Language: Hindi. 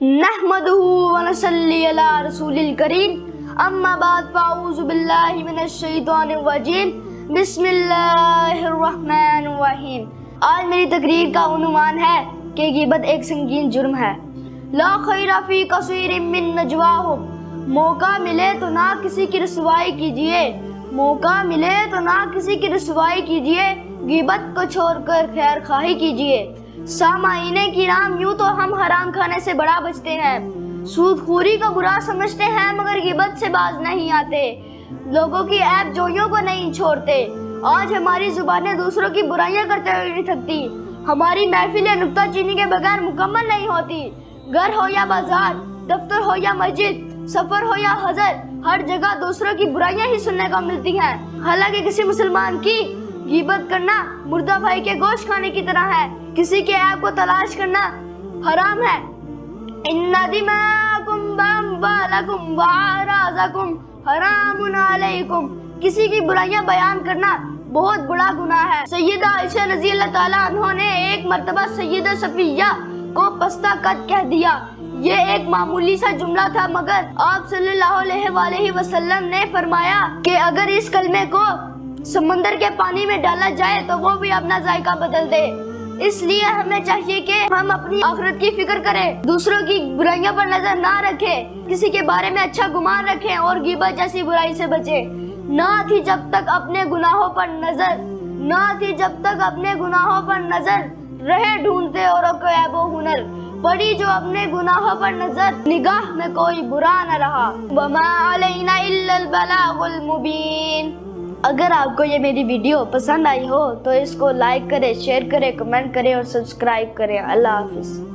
नहमदुहु व नसल्ली अला रसूलिल करीम अम्मा बाद फ़अऊज़ु बिल्लाहि मिनश शैतानिर रजीम बिस्मिल्लाहिर रहमानिर रहीम। आज मेरी तकरीर का उन्वान है कि ग़ीबत एक संगीन जुर्म है। ला खैरा फ़ी कसीरिम मिन नजवाहुम, मौका मिले तो ना किसी की रसवाई कीजिए, मौका मिले तो ना किसी की रसवाई कीजिए, ग़ीबत को छोड़कर खैर खाही कीजिए। सामाईने किराम, यूं तो हम हराम खाने से बड़ा बचते हैं, सूदखोरी को बुरा समझते हैं, मगर ग़ीबत से बाज नहीं आते, लोगों की ऐब जोइयों को नहीं छोड़ते। आज हमारी जुबानें दूसरों की बुराइयां करते हुए नहीं थकती, हमारी महफिलें नुक्ताचीनी के बगैर मुकम्मल नहीं होती। घर हो या बाजार, दफ्तर हो या मस्जिद, सफर हो या हजर, हर जगह दूसरों की बुराइयां ही सुनने को मिलती हैं। हालांकि किसी मुसलमान की ग़ीबत करना मुर्दा भाई के गोश्त खाने की तरह है, किसी के ऐब को तलाश करना हराम है। इन्ना दिमाकुम व अम्वालकुम व अराज़कुम हरामुन अलैकुम, किसी की बुराइयां बयान करना बहुत बड़ा गुनाह है। सैयदा आयशा रज़ी अल्लाह ताला अन्हा ने एक मर्तबा सैयदा सफिया को पस्ता कद कह दिया। ये एक मामूली सा जुमला था, मगर आप सल्लल्लाहु अलैहि वसल्लम ने फरमाया कि अगर इस कलमे को समंदर के पानी में डाला जाए तो वो भी अपना जायका बदल दे। इसलिए हमें चाहिए कि हम अपनी आखिरत की फिक्र करें, दूसरों की बुराइयों पर नजर ना रखें, किसी के बारे में अच्छा गुमान रखें और ग़ीबत जैसी बुराई से बचें। ना थी जब तक अपने गुनाहों पर नजर रहे ढूंढते औरों को ऐबो हुनर, पड़ी जो अपने गुनाहों पर नजर, निगाह में कोई बुरा न रहा। वमा अलैना इल्लल बलागुल मुबीन। अगर आपको ये मेरी वीडियो पसंद आई हो तो इसको लाइक करें, शेयर करें, कमेंट करें और सब्सक्राइब करें। अल्लाह हाफिज़।